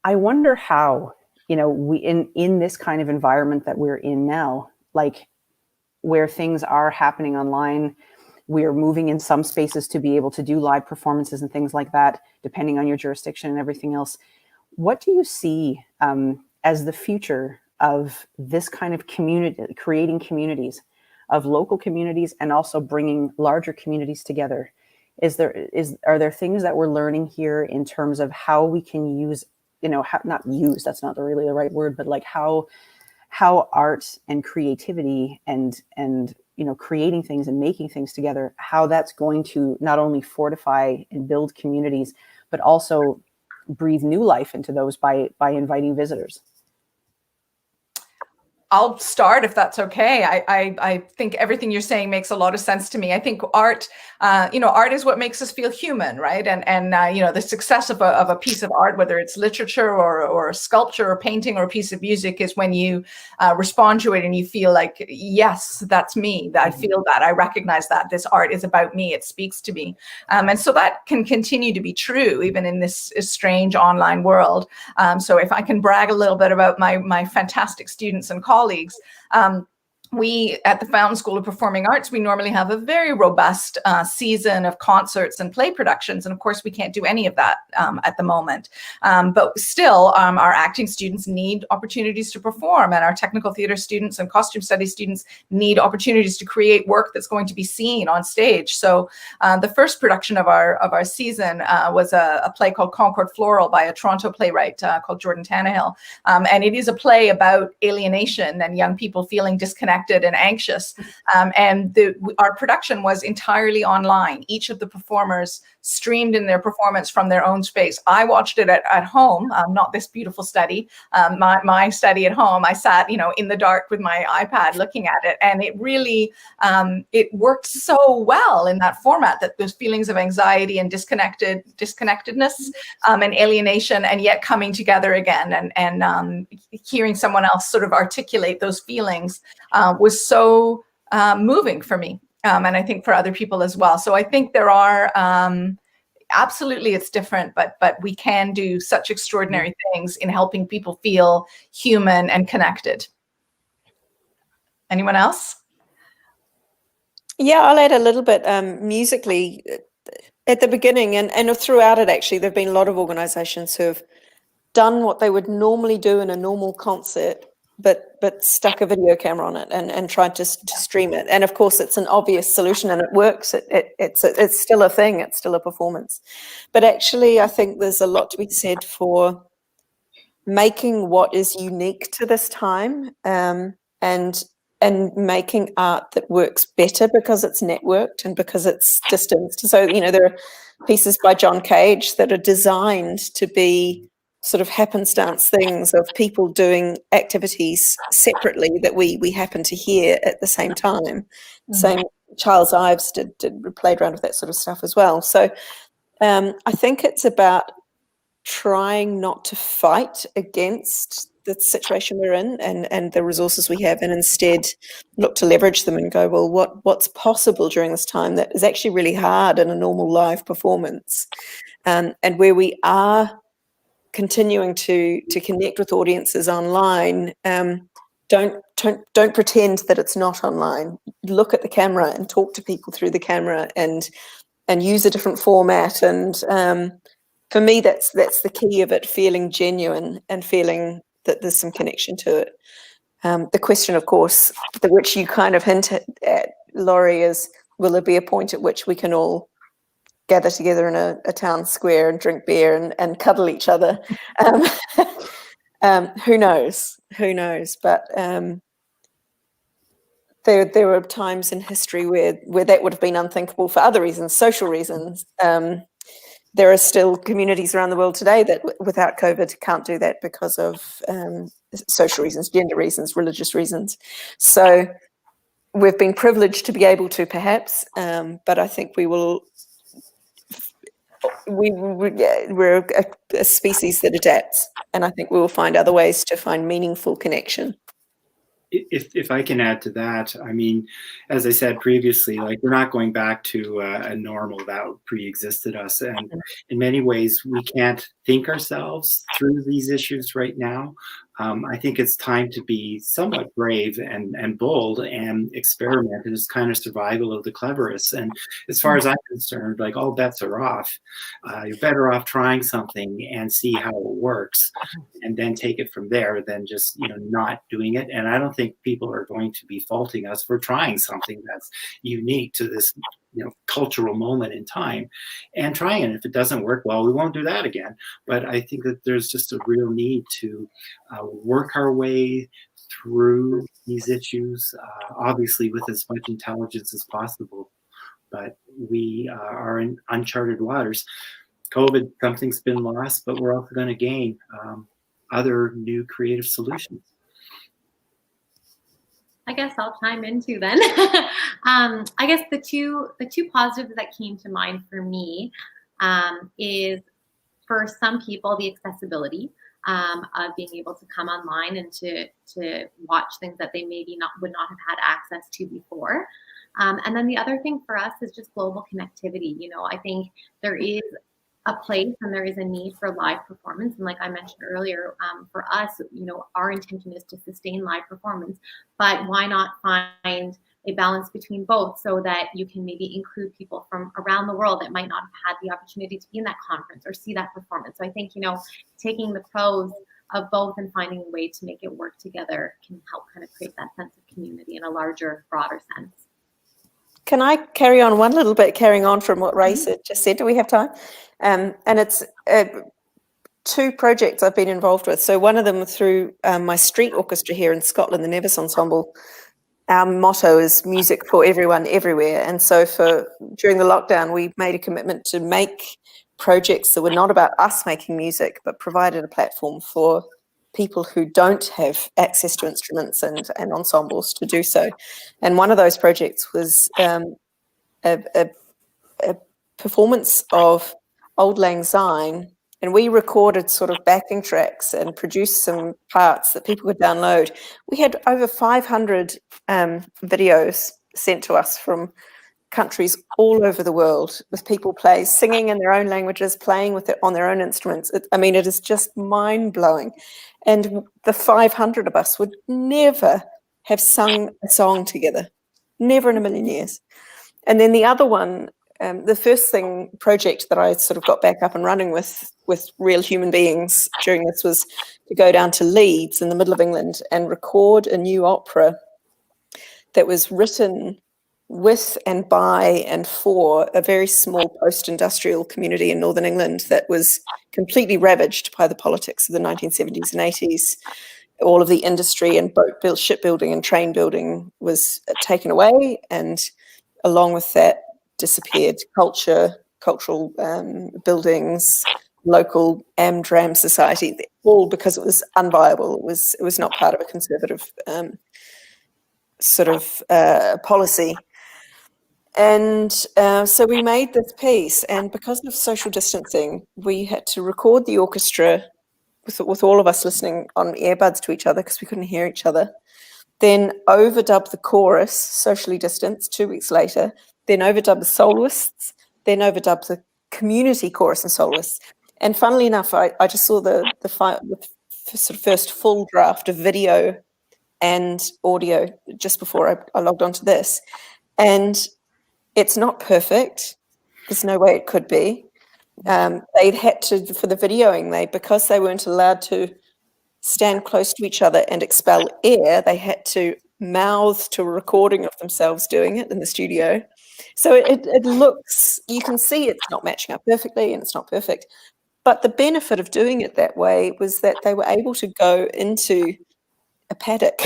I wonder how, we in this kind of environment that we're in now, like where things are happening online, we are moving in some spaces to be able to do live performances and things like that, depending on your jurisdiction and everything else. What do you see as the future of this kind of community, creating communities, of local communities, and also bringing larger communities together? Are there things that we're learning here in terms of how we can use, not use, that's not really the right word, but like how art and creativity and creating things and making things together, how that's going to not only fortify and build communities, but also breathe new life into those by inviting visitors? I'll start if that's okay. I think everything you're saying makes a lot of sense to me. I think art, art is what makes us feel human, right? And the success of a piece of art, whether it's literature or sculpture or painting or a piece of music, is when you respond to it and you feel like, yes, that's me. I feel that. I recognize that this art is about me. It speaks to me. And so that can continue to be true even in this strange online world. So if I can brag a little bit about my fantastic students and colleagues, we at the Fountain School of Performing Arts, we normally have a very robust season of concerts and play productions. And of course, we can't do any of that at the moment. But still, our acting students need opportunities to perform, and our technical theater students and costume studies students need opportunities to create work that's going to be seen on stage. So the first production of our season was a play called Concord Floral by a Toronto playwright called Jordan Tannehill. And it is a play about alienation and young people feeling disconnected and anxious. Our production was entirely online. Each of the performers streamed in their performance from their own space. I watched it at home, not this beautiful study, my study at home. I sat, in the dark with my iPad looking at it, and it really, it worked so well in that format, that those feelings of anxiety and disconnectedness and alienation, and yet coming together again and hearing someone else sort of articulate those feelings was so moving for me, and I think for other people as well. So I think there are absolutely, it's different, but we can do such extraordinary things in helping people feel human and connected. Anyone else? Yeah, I'll add a little bit musically. At the beginning and throughout it, actually, there have been a lot of organizations who have done what they would normally do in a normal concert, but stuck a video camera on it and tried to stream it. And of course, it's an obvious solution and it works. It's still a thing. It's still a performance. But actually, I think there's a lot to be said for making what is unique to this time, and making art that works better because it's networked and because it's distanced. So, there are pieces by John Cage that are designed to be sort of happenstance things of people doing activities separately that we happen to hear at the same time. Mm-hmm. Same, Charles Ives played around with that sort of stuff as well. So I think it's about trying not to fight against the situation we're in and the resources we have, and instead look to leverage them and go, well, what's possible during this time that is actually really hard in a normal live performance, and where we are continuing to connect with audiences online. Don't pretend that it's not online. Look at the camera and talk to people through the camera and use a different format. And for me, that's the key of it, feeling genuine and feeling that there's some connection to it. The question, of course, which you kind of hinted at, Laurie, is will there be a point at which we can all gather together in a town square and drink beer and cuddle each other? Who knows? But there were times in history where that would have been unthinkable for other reasons, social reasons. There are still communities around the world today that without COVID can't do that because of social reasons, gender reasons, religious reasons. So we've been privileged to be able to, perhaps, but I think we're a species that adapts, and I think we will find other ways to find meaningful connection. if I can add to that, I mean, as I said previously, like we're not going back to a normal that pre-existed us, and in many ways we can't think ourselves through these issues right now. I think it's time to be somewhat brave and bold and experiment in this kind of survival of the cleverest. And as far as I'm concerned, like all bets are off. You're better off trying something and see how it works, and then take it from there than just not doing it. And I don't think people are going to be faulting us for trying something that's unique to this cultural moment in time and trying it. If it doesn't work, well, we won't do that again. But I think that there's just a real need to work our way through these issues, obviously with as much intelligence as possible. But we are in uncharted waters. COVID, something's been lost, but we're also going to gain other new creative solutions. I guess I'll chime in too then. I guess the two positives that came to mind for me is, for some people, the accessibility of being able to come online and to watch things that they maybe would not have had access to before. And then the other thing for us is just global connectivity. I think there is a place and there is a need for live performance. And like I mentioned earlier, for us, our intention is to sustain live performance, but why not find a balance between both so that you can maybe include people from around the world that might not have had the opportunity to be in that conference or see that performance. So I think, taking the pros of both and finding a way to make it work together can help kind of create that sense of community in a larger, broader sense. Can I carry on one little bit, carrying on from what Ray just said? Do we have time? And it's two projects I've been involved with. So one of them through my street orchestra here in Scotland, the Nevis Ensemble. Our motto is music for everyone, everywhere. And so during the lockdown, we made a commitment to make projects that were not about us making music, but provided a platform for people who don't have access to instruments and ensembles to do so. And one of those projects was a performance of Old Lang Syne, and we recorded sort of backing tracks and produced some parts that people could download. We had over 500 videos sent to us from countries all over the world, with people singing in their own languages, playing with it on their own instruments. It is just mind-blowing. And the 500 of us would never have sung a song together, never in a million years. And then the other one, the first project that I sort of got back up and running with real human beings during this was to go down to Leeds in the middle of England and record a new opera that was written with and by and for a very small post-industrial community in Northern England that was completely ravaged by the politics of the 1970s and 80s. All of the industry and shipbuilding and train building was taken away, and along with that disappeared cultural buildings, local Amdram society, all because it was unviable. It was not part of a conservative policy. And so we made this piece, and because of social distancing, we had to record the orchestra with all of us listening on earbuds to each other because we couldn't hear each other, then overdub the chorus, socially distanced, 2 weeks later, then overdub the soloists, then overdub the community chorus and soloists. And funnily enough, I just saw the sort of first full draft of video and audio just before I logged onto this. And it's not perfect. There's no way it could be. They'd had to, for the videoing, because they weren't allowed to stand close to each other and expel air, they had to mouth to a recording of themselves doing it in the studio. So it looks, you can see it's not matching up perfectly and it's not perfect. But the benefit of doing it that way was that they were able to go into a paddock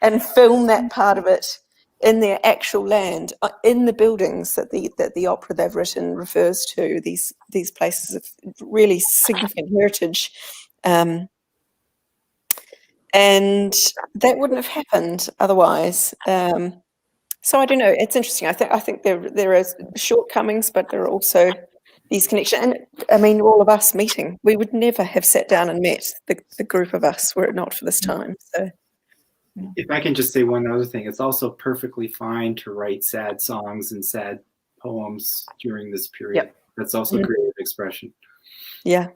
and film that part of it in their actual land, in the buildings that the opera they've written refers to, these places of really significant heritage. And that wouldn't have happened otherwise. So I don't know. It's interesting. I think there are shortcomings, but there are also these connections. And I mean, all of us meeting, we would never have sat down and met the group of us were it not for this time. So If I can just say one other thing, it's also perfectly fine to write sad songs and sad poems during this period. Yep. That's also creative expression. Yeah.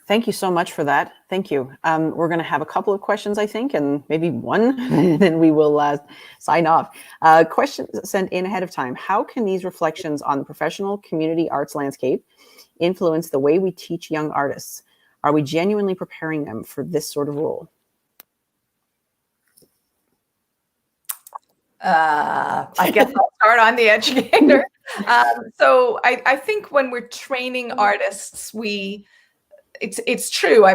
Thank you so much for that. Thank you. We're going to have a couple of questions, I think, and maybe one, and then we will sign off. Questions sent in ahead of time. How can these reflections on the professional community arts landscape influence the way we teach young artists? Are we genuinely preparing them for this sort of role? I guess I'll start on the educator. So I think when we're training artists, it's true.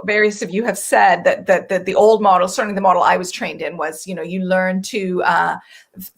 Various of you have said that the old model, certainly the model I was trained in, was, you learn to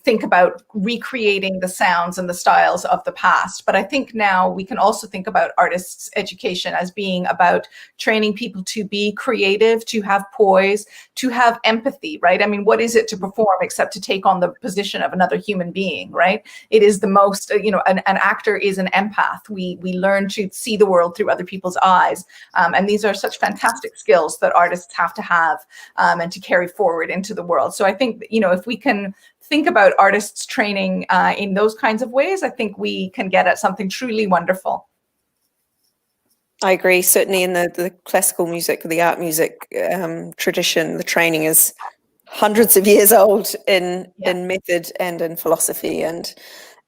think about recreating the sounds and the styles of the past. But I think now we can also think about artists' education as being about training people to be creative, to have poise, to have empathy, right? I mean, what is it to perform except to take on the position of another human being, right? It is the most, an actor is an empath. We learn to see the world through other people's eyes. And these are such fantastic skills that artists have to have and to carry forward into the world. So I think, if we can think about artists training in those kinds of ways, I think we can get at something truly wonderful. I agree. Certainly in the classical music, the art music tradition, the training is hundreds of years old in method and in philosophy. And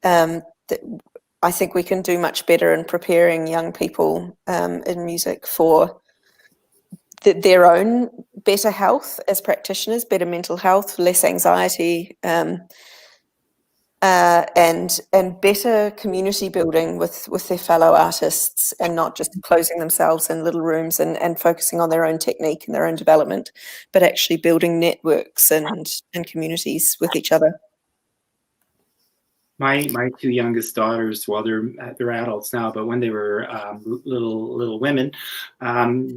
I think we can do much better in preparing young people in music for their own better health as practitioners, better mental health, less anxiety, and better community building with their fellow artists, and not just closing themselves in little rooms and focusing on their own technique and their own development, but actually building networks and communities with each other. My two youngest daughters, well, they're adults now, but when they were little women,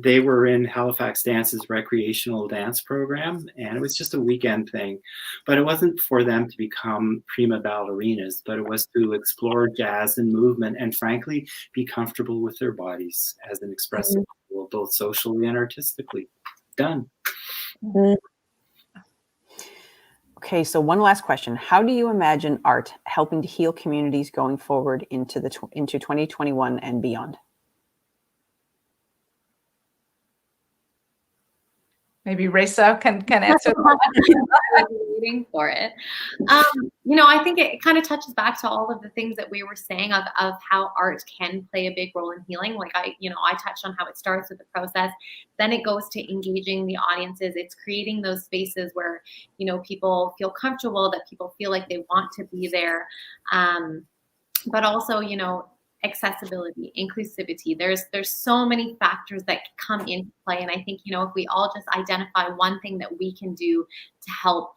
they were in Halifax Dance's recreational dance program, and it was just a weekend thing. But it wasn't for them to become prima ballerinas, but it was to explore jazz and movement, and frankly, be comfortable with their bodies as an expressive tool, both socially and artistically. Done. Mm-hmm. Okay, so one last question. How do you imagine art helping to heal communities going forward into 2021 and beyond? Maybe Raisa can answer that. I'm waiting for it. I think it kind of touches back to all of the things that we were saying of how art can play a big role in healing. Like I touched on how it starts with the process, then it goes to engaging the audiences. It's creating those spaces where, people feel comfortable, that people feel like they want to be there. But also, accessibility, inclusivity. There's so many factors that come into play. And I think, if we all just identify one thing that we can do to help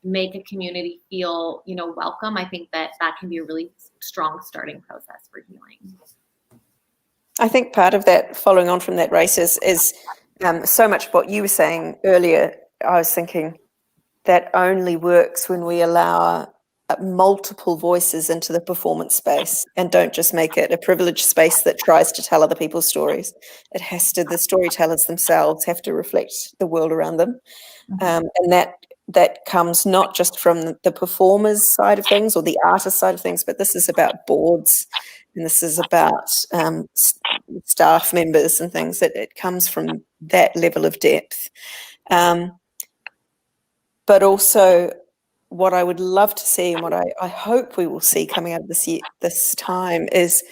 make a community feel, welcome, I think that can be a really strong starting process for healing. I think part of that, following on from that, Race, is so much what you were saying earlier. I was thinking that only works when we allow multiple voices into the performance space and don't just make it a privileged space that tries to tell other people's stories. It has to, the storytellers themselves have to reflect the world around them. And that comes not just from the performers side of things or the artist side of things, but this is about boards and this is about staff members and things. That it comes from that level of depth. But also, what I would love to see and what I hope we will see coming out of this time is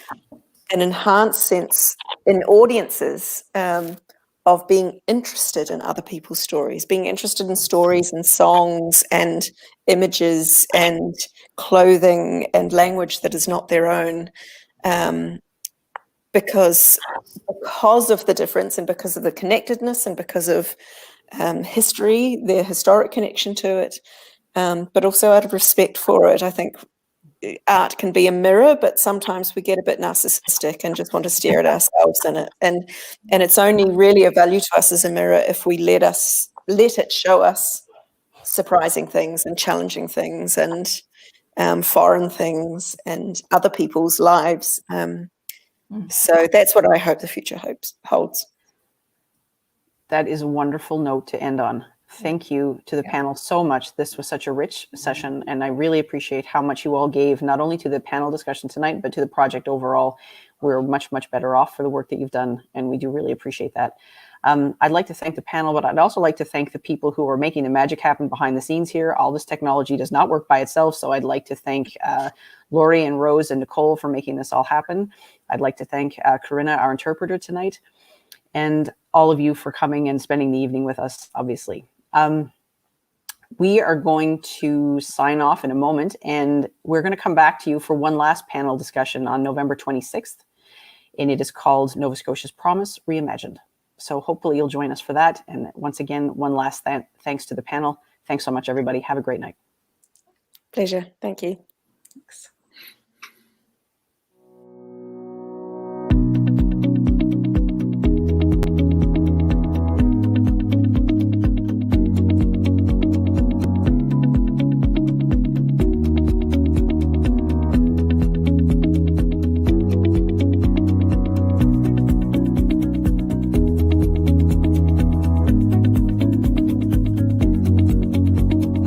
an enhanced sense in audiences of being interested in other people's stories, being interested in stories and songs and images and clothing and language that is not their own, because of the difference and because of the connectedness and because of history, their historic connection to it. But also out of respect for it. I think art can be a mirror, but sometimes we get a bit narcissistic and just want to stare at ourselves in it. And it's only really of value to us as a mirror if we let it show us surprising things and challenging things and foreign things and other people's lives. So that's what I hope the future holds. That is a wonderful note to end on. Thank you to the panel so much. This was such a rich session, and I really appreciate how much you all gave, not only to the panel discussion tonight, but to the project overall. We're much, much better off for the work that you've done, and we do really appreciate that. I'd like to thank the panel, but I'd also like to thank the people who are making the magic happen behind the scenes here. All this technology does not work by itself, so I'd like to thank Lori and Rose and Nicole for making this all happen. I'd like to thank Corinna, our interpreter tonight, and all of you for coming and spending the evening with us, obviously. We are going to sign off in a moment, and we're going to come back to you for one last panel discussion on November 26th, and it is called Nova Scotia's Promise Reimagined. So hopefully you'll join us for that. And once again, one last thanks to the panel. Thanks so much, everybody. Have a great night. Pleasure. Thank you. Thanks.